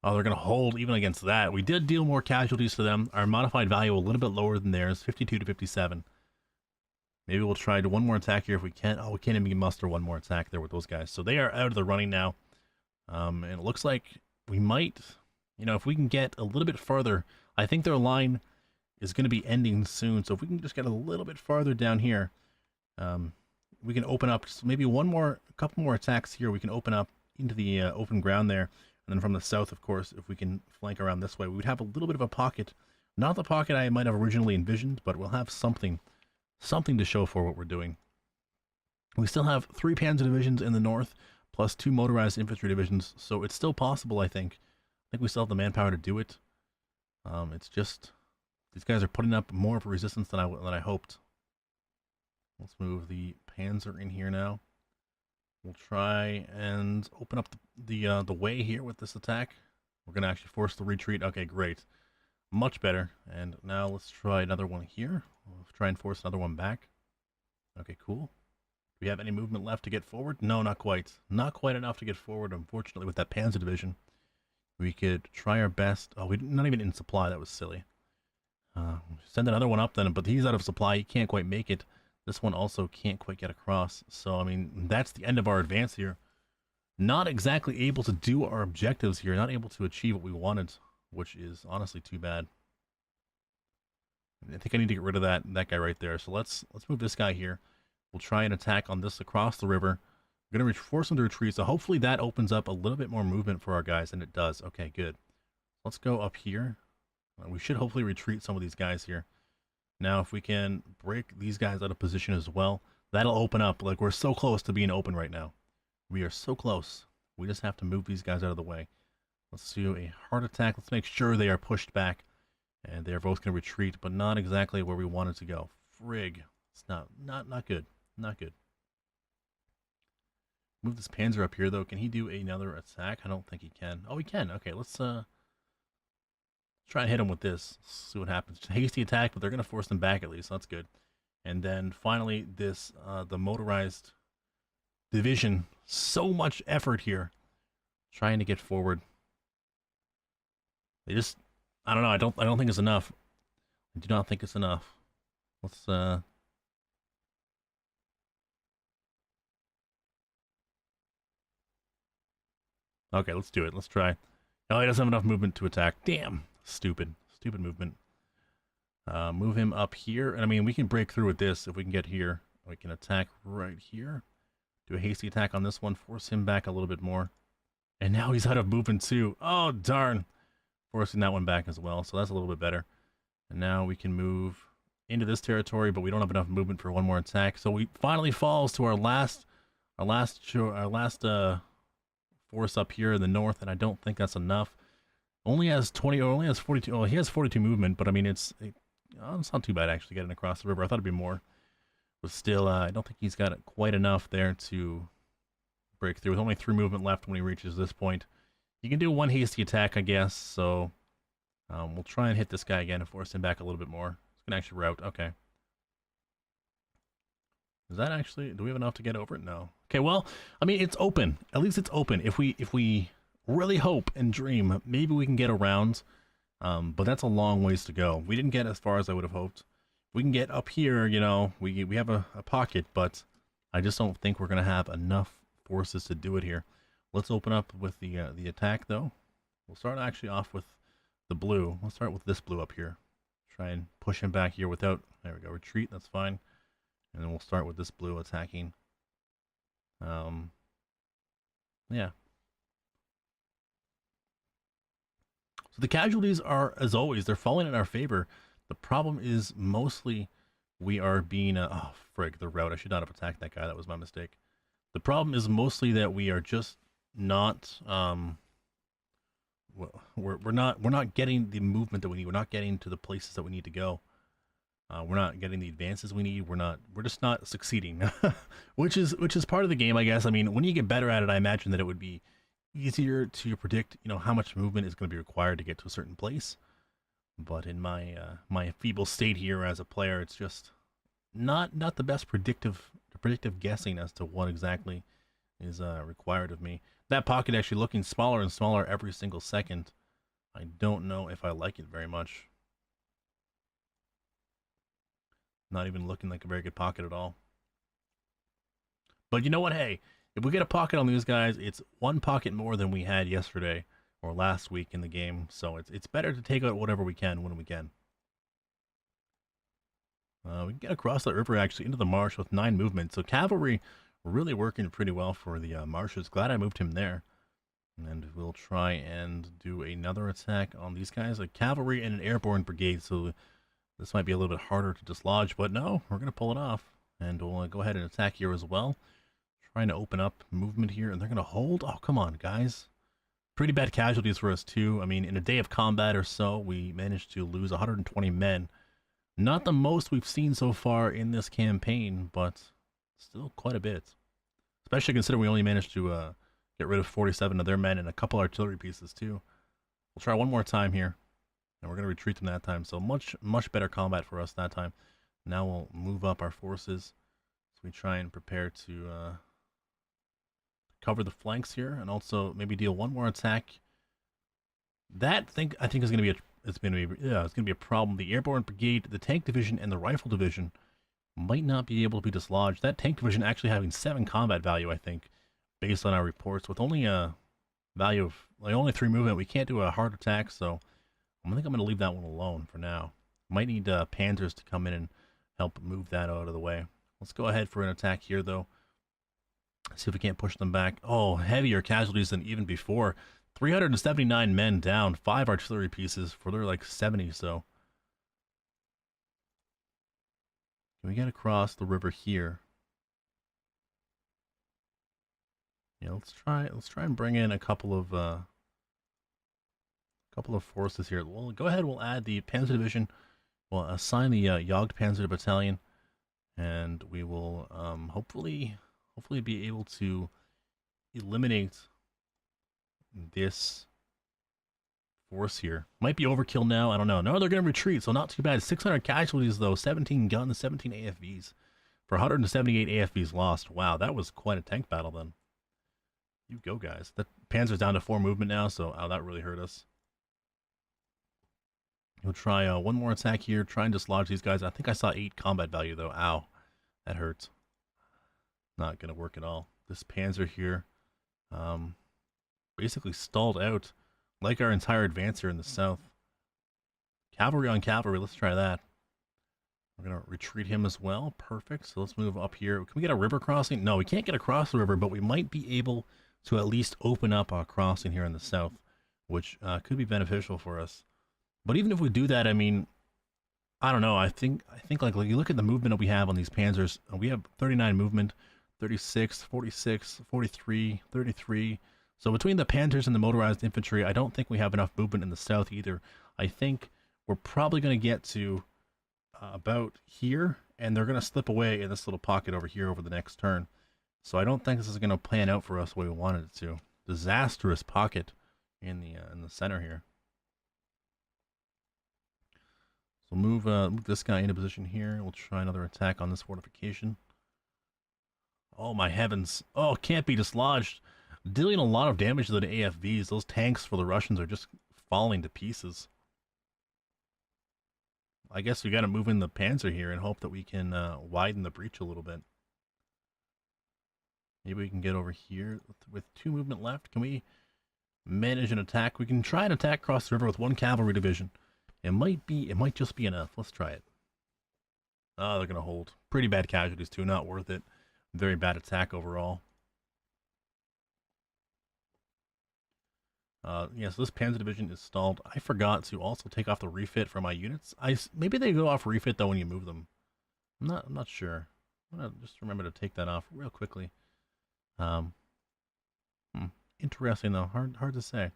Oh, they're going to hold even against that. We did deal more casualties to them. Our modified value a little bit lower than theirs, 52 to 57. Maybe we'll try to one more attack here if we can. Oh, we can't even muster one more attack there with those guys. So they are out of the running now. And it looks like we might, you know, if we can get a little bit further, I think their line is going to be ending soon. So if we can just get a little bit farther down here, we can open up maybe a couple more attacks here. We can open up into the open ground there. And then from the south, of course, if we can flank around this way, we would have a little bit of a pocket. Not the pocket I might have originally envisioned, but we'll have something to show for what we're doing. We still have 3 Panzer divisions in the north, plus 2 motorized infantry divisions, so it's still possible, I think. I think we still have the manpower to do it. It's just, these guys are putting up more of a resistance than I hoped. Let's move the Panzer in here now. We'll try and open up the way here with this attack. We're going to actually force the retreat. Okay, great. Much better. And now let's try another one here. We'll try and force another one back. Okay, cool. Do we have any movement left to get forward? No, not quite. Not quite enough to get forward, unfortunately, with that Panzer division. We could try our best. Oh, we're not even in supply. That was silly. Send another one up then, but he's out of supply. He can't quite make it. This one also can't quite get across. So, I mean, that's the end of our advance here. Not exactly able to do our objectives here. Not able to achieve what we wanted, which is honestly too bad. I think I need to get rid of that guy right there. So let's move this guy here. We'll try and attack on this across the river. We're going to force them to retreat. So hopefully that opens up a little bit more movement for our guys, and it does. Okay, good. Let's go up here. We should hopefully retreat some of these guys here. Now, if we can break these guys out of position as well, that'll open up. Like, we're so close to being open right now. We are so close. We just have to move these guys out of the way. Let's do a hard attack. Let's make sure they are pushed back. And they're both going to retreat, but not exactly where we wanted to go. Frig. It's not good. Not good. Move this Panzer up here, though. Can he do another attack? I don't think he can. Oh, he can. Okay, let's try and hit him with this. See what happens. Hasty attack, but they're going to force them back at least. So that's good. And then finally, this the motorized division. So much effort here, trying to get forward. They just, I don't know. I don't think it's enough. I do not think it's enough. Let's okay, let's do it. Let's try. Oh, he doesn't have enough movement to attack. Damn. Stupid movement. Move him up here. And I mean, we can break through with this if we can get here. We can attack right here. Do a hasty attack on this one. Force him back a little bit more. And now he's out of movement too. Oh, darn. Forcing that one back as well. So that's a little bit better. And now we can move into this territory, but we don't have enough movement for one more attack. So we finally falls to our last force up here in the north, and I don't think that's enough. Only has 42. Oh, he has 42 movement, but I mean, it's not too bad actually getting across the river. I thought it'd be more, but still, I don't think he's got quite enough there to break through. With only 3 movement left when he reaches this point, you can do one hasty attack, I guess. So we'll try and hit this guy again and force him back a little bit more. It's gonna actually route. Okay. Is that actually? Do we have enough to get over it? No. Okay. Well, I mean, it's open. At least it's open. If we really hope and dream, maybe we can get around, but that's a long ways to go. We didn't get as far as I would have hoped. We can get up here, you know, we have a pocket, but I just don't think we're going to have enough forces to do it here. Let's open up with the attack, though. We'll start actually off with the blue. Let's start with this blue up here. Try and push him back here without, there we go, retreat, that's fine. And then we'll start with this blue attacking. Yeah. So the casualties are, as always, they're falling in our favor. The problem is mostly we are being, oh, frig, the route. I should not have attacked that guy. That was my mistake. The problem is mostly that we are just not, well, we're not getting the movement that we need. We're not getting to the places that we need to go. We're not getting the advances we need. We're just not succeeding, which is part of the game, I guess. I mean, when you get better at it, I imagine that it would be easier to predict, how much movement is going to be required to get to a certain place. But in my feeble state here as a player, it's just not the best predictive guessing as to what exactly is required of me. That pocket actually looking smaller and smaller every single second. I don't know if I like it very much. Not even looking like a very good pocket at all. But you know what? Hey, if we get a pocket on these guys, it's one pocket more than we had yesterday or last week in the game. So it's better to take out whatever we can when we can. We can get across the river actually into the marsh with 9 movement. So cavalry really working pretty well for the marshes. Glad I moved him there. And we'll try and do another attack on these guys. A cavalry and an airborne brigade. So this might be a little bit harder to dislodge, but no, we're going to pull it off. And we'll go ahead and attack here as well. Trying to open up movement here, and they're going to hold. Oh, come on, guys. Pretty bad casualties for us, too. I mean, in a day of combat or so, we managed to lose 120 men. Not the most we've seen so far in this campaign, but still quite a bit. Especially considering we only managed to get rid of 47 of their men and a couple artillery pieces, too. We'll try one more time here. And we're going to retreat them that time. So much better combat for us that time. Now we'll move up our forces. So we try and prepare to cover the flanks here, and also maybe deal one more attack. That I think is going to be it's going to be a problem. The airborne brigade, the tank division, and the rifle division might not be able to be dislodged. That tank division actually having 7 combat value, I think, based on our reports, with only a value of only 3 movement. We can't do a hard attack, so I think I'm going to leave that one alone for now. Might need panzers to come in and help move that out of the way. Let's go ahead for an attack here, though. See if we can't push them back. Oh, heavier casualties than even before. 379 men down, 5 artillery pieces for their 70, so. Can we get across the river here? Yeah, let's try and bring in a couple of forces here. We'll go ahead, we'll add the Panzer Division. We'll assign the Jagdpanzer Battalion, and we will hopefully be able to eliminate this force here. Might be overkill now, I don't know. No, they're going to retreat, so not too bad. 600 casualties though, 17 guns, 17 AFVs. For 178 AFVs lost. Wow, that was quite a tank battle then. You go, guys. The Panzer's down to 4 movement now, so that really hurt us. We'll try one more attack here, try and dislodge these guys. I think I saw 8 combat value though. Ow, that hurts. Not gonna work at all. This Panzer here basically stalled out like our entire advance here in the south. Cavalry on cavalry, let's try that. We're gonna retreat him as well. Perfect. So let's move up here. Can we get a river crossing? No, we can't get across the river, but we might be able to at least open up our crossing here in the south, which could be beneficial for us. But even if we do that, I mean, I don't know. I think like you look at the movement that we have on these Panzers. We have 39 movement, 36, 46, 43, 33. So between the Panzers and the motorized infantry, I don't think we have enough movement in the south either. I think we're probably going to get to about here, and they're going to slip away in this little pocket over here over the next turn. So I don't think this is going to pan out for us the way we wanted it to. Disastrous pocket in the center here. So move this guy into position here. We'll try another attack on this fortification. Oh my heavens. Oh, can't be dislodged. Dealing a lot of damage to the AFVs. Those tanks for the Russians are just falling to pieces. I guess we got to move in the Panzer here and hope that we can widen the breach a little bit. Maybe we can get over here with 2 movement left. Can we manage an attack? We can try and attack across the river with 1 cavalry division. It might just be enough. Let's try it. Oh, they're going to hold. Pretty bad casualties too, not worth it. Very bad attack overall. Yeah, so this Panzer Division is stalled. I forgot to also take off the refit for my units. Maybe they go off refit though when you move them. I'm not sure. I'm gonna just remember to take that off real quickly. Um, hmm, Interesting though. Hard to say.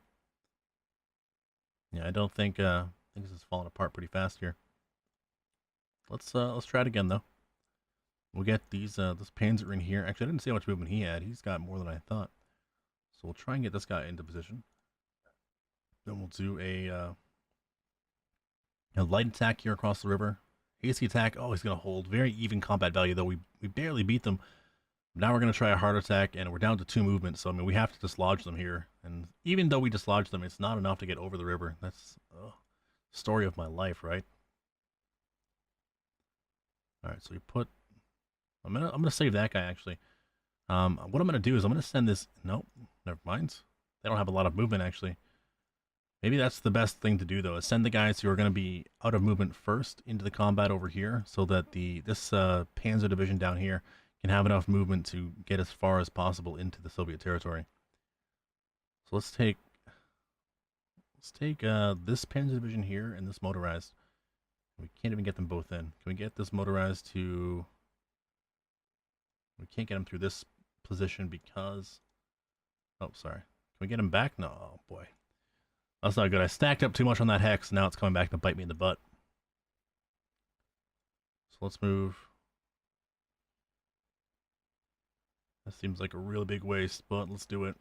Yeah, I don't think things is falling apart pretty fast here. Let's try it again though. We'll get this Panzer in here. Actually, I didn't see how much movement he had. He's got more than I thought. So we'll try and get this guy into position. Then we'll do a light attack here across the river. Hasty attack. Oh, he's gonna hold. Very even combat value though. We barely beat them. Now we're gonna try a hard attack, and we're down to 2 movements. So I mean, we have to dislodge them here. And even though we dislodge them, it's not enough to get over the river. That's story of my life, right? All right, so we put. I'm gonna save that guy actually. What I'm gonna do is I'm gonna send this. Nope, never mind. They don't have a lot of movement actually. Maybe that's the best thing to do though, is send the guys who are going to be out of movement first into the combat over here, so that this Panzer division down here can have enough movement to get as far as possible into the Soviet territory. So let's take this Panzer division here and this motorized. We can't even get them both in. Can we get this motorized to? We can't get them through this position because. Oh, sorry. Can we get him back? No, oh boy. That's not good. I stacked up too much on that hex. Now it's coming back to bite me in the butt. So let's move. That seems like a really big waste, but let's do it.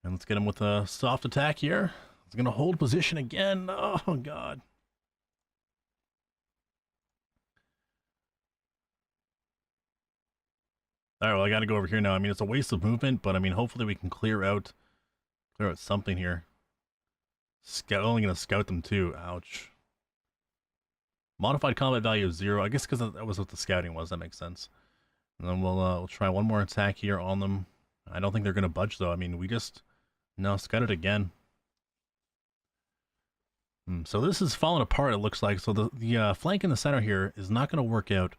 And let's get him with a soft attack here. It's going to hold position again. Oh, God. All right, well, I got to go over here now. I mean, it's a waste of movement, but I mean, hopefully we can clear out something here. Only going to scout them too. Ouch. Modified combat value of 0. I guess because that was what the scouting was. That makes sense. And then we'll try one more attack here on them. I don't think they're going to budge, though. I mean, we just... No, scout it again. So this is falling apart, it looks like. So the flank in the center here is not going to work out.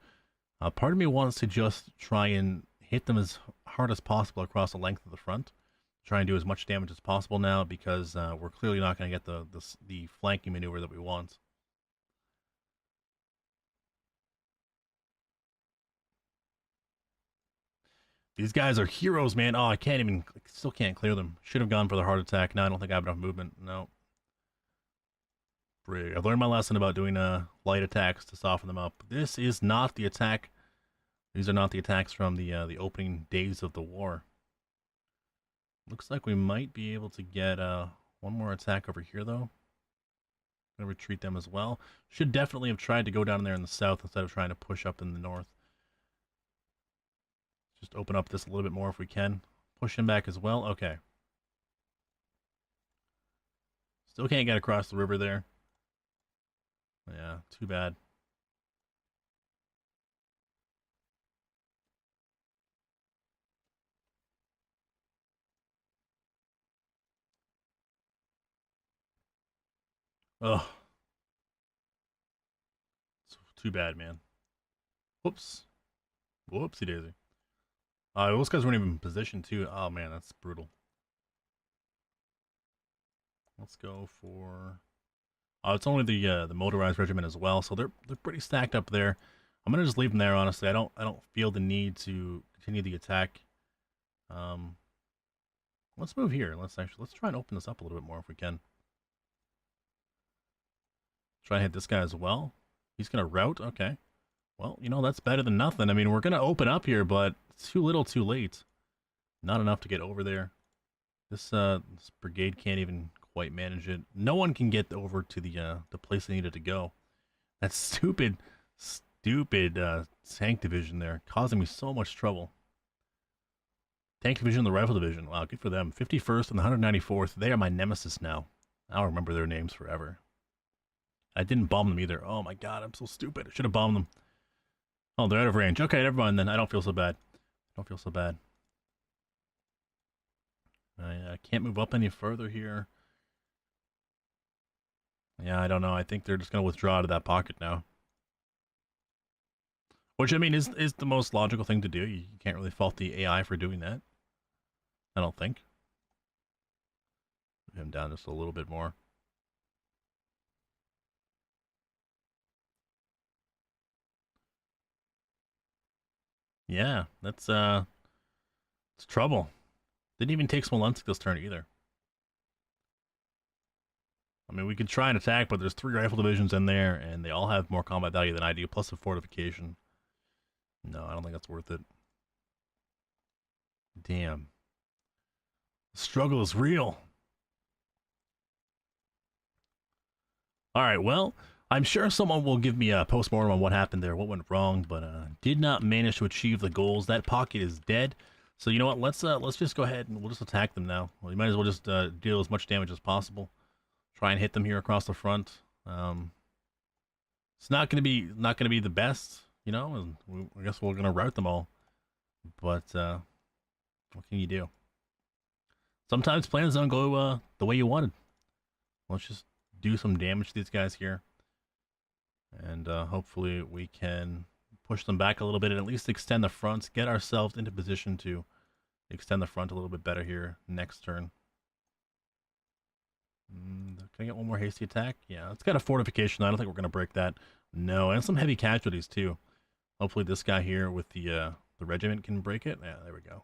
Part of me wants to just try and hit them as hard as possible across the length of the front. Try and do as much damage as possible now, because we're clearly not going to get the flanking maneuver that we want. These guys are heroes, man. Oh, I still can't clear them. Should have gone for the heart attack. Now I don't think I have enough movement. No. Brig. I've learned my lesson about doing light attacks to soften them up. This is not the attack. These are not the attacks from the opening days of the war. Looks like we might be able to get one more attack over here, though. Gonna retreat them as well. Should definitely have tried to go down there in the south instead of trying to push up in the north. Just open up this a little bit more if we can. Push him back as well. Okay. Still can't get across the river there. Yeah, too bad. Oh, it's too bad, man. Whoops. Whoopsie daisy. Those guys weren't even in position, too. Oh, man, that's brutal. Let's go for... it's only the motorized regiment as well, so they're pretty stacked up there. I'm gonna just leave them there. Honestly, I don't feel the need to continue the attack. Let's move here. Let's try and open this up a little bit more if we can. Try and hit this guy as well. He's gonna rout. Okay. Well, you know, that's better than nothing. I mean, we're gonna open up here, but too little, too late. Not enough to get over there. This brigade can't even quite manage it. No one can get over to the place they needed to go. That stupid tank division there, causing me so much trouble. Tank division and the rifle division. Wow, good for them. 51st and the 194th. They are my nemesis now. I'll remember their names forever. I didn't bomb them either. Oh my god, I'm so stupid. I should have bombed them. Oh, they're out of range. Okay, never mind then. I don't feel so bad. I don't feel so bad. I can't move up any further here. Yeah, I don't know. I think they're just going to withdraw out of that pocket now. Which, I mean, is the most logical thing to do. You can't really fault the AI for doing that. I don't think. him down just a little bit more. Yeah, that's it's trouble. Didn't even take Smolensk this turn either. I mean, we could try and attack, but there's 3 rifle divisions in there, and they all have more combat value than I do, plus a fortification. No, I don't think that's worth it. Damn. The struggle is real. Alright, well, I'm sure someone will give me a postmortem on what happened there, what went wrong, but did not manage to achieve the goals. That pocket is dead. So you know what, let's just go ahead and we'll just attack them now. We might as well just deal as much damage as possible. Try and hit them here across the front. It's not gonna be the best, you know. And I guess we're gonna rout them all. But what can you do? Sometimes plans don't go the way you wanted. Let's just do some damage to these guys here, and hopefully we can push them back a little bit and at least extend the fronts. Get ourselves into position to extend the front a little bit better here next turn. Can I get one more hasty attack? Yeah, it's got a fortification. I don't think we're going to break that. No, and some heavy casualties too. Hopefully this guy here with the regiment can break it. Yeah, there we go.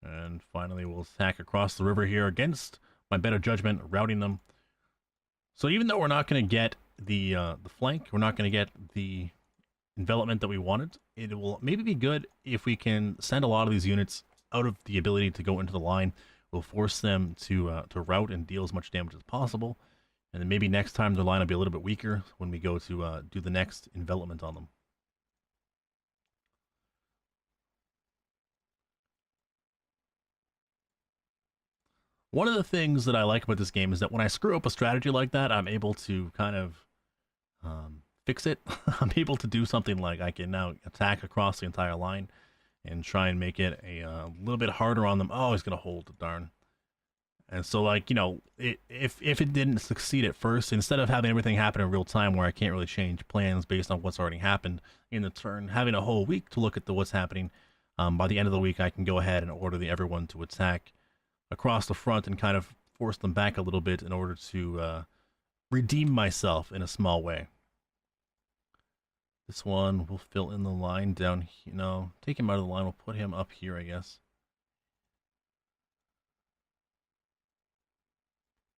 And finally we'll attack across the river here against my better judgment, routing them. So even though we're not going to get the flank, we're not going to get the envelopment that we wanted, it will maybe be good if we can send a lot of these units out of the ability to go into the line. We'll force them to rout and deal as much damage as possible, and then maybe next time their line will be a little bit weaker when we go to do the next envelopment on them. One of the things that I like about this game is that when I screw up a strategy like that, I'm able to kind of fix it. I'm able to do something like I can now attack across the entire line and try and make it a little bit harder on them. Oh, he's going to hold, darn. And so, like, you know, if it didn't succeed at first, instead of having everything happen in real time where I can't really change plans based on what's already happened in the turn, having a whole week to look at what's happening, by the end of the week I can go ahead and order everyone to attack across the front and kind of force them back a little bit in order to redeem myself in a small way. This one will fill in the line down here. No, take him out of the line. We'll put him up here, I guess.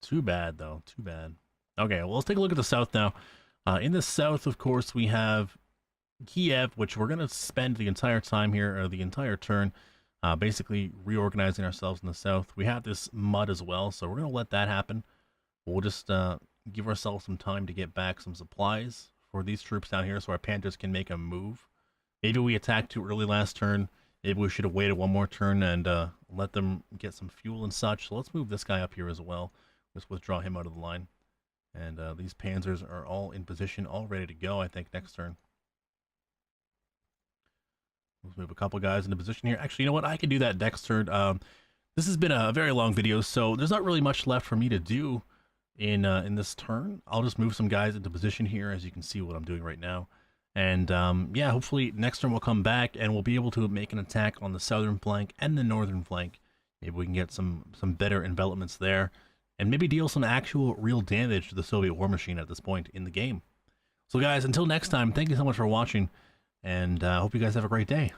Too bad, though. Too bad. Okay, well, let's take a look at the south now. In the south, of course, we have Kiev, which we're going to spend the entire time here, or the entire turn, basically reorganizing ourselves in the south. We have this mud as well, so we're going to let that happen. We'll just give ourselves some time to get back some supplies for these troops down here so our Panthers can make a move. Maybe we attacked too early last turn. Maybe we should have waited one more turn and let them get some fuel and such. So let's move this guy up here as well. Just withdraw him out of the line. And these Panzers are all in position, all ready to go, I think, next turn. Let's move a couple guys into position here. Actually, you know what? I can do that next turn. This has been a very long video, so there's not really much left for me to do in this turn. I'll just move some guys into position here, as you can see what I'm doing right now. And yeah, hopefully next turn we'll come back and we'll be able to make an attack on the southern flank and the northern flank. Maybe we can get some better envelopments there and maybe deal some actual real damage to the Soviet war machine at this point in the game. So guys, until next time, thank you so much for watching, and I hope you guys have a great day.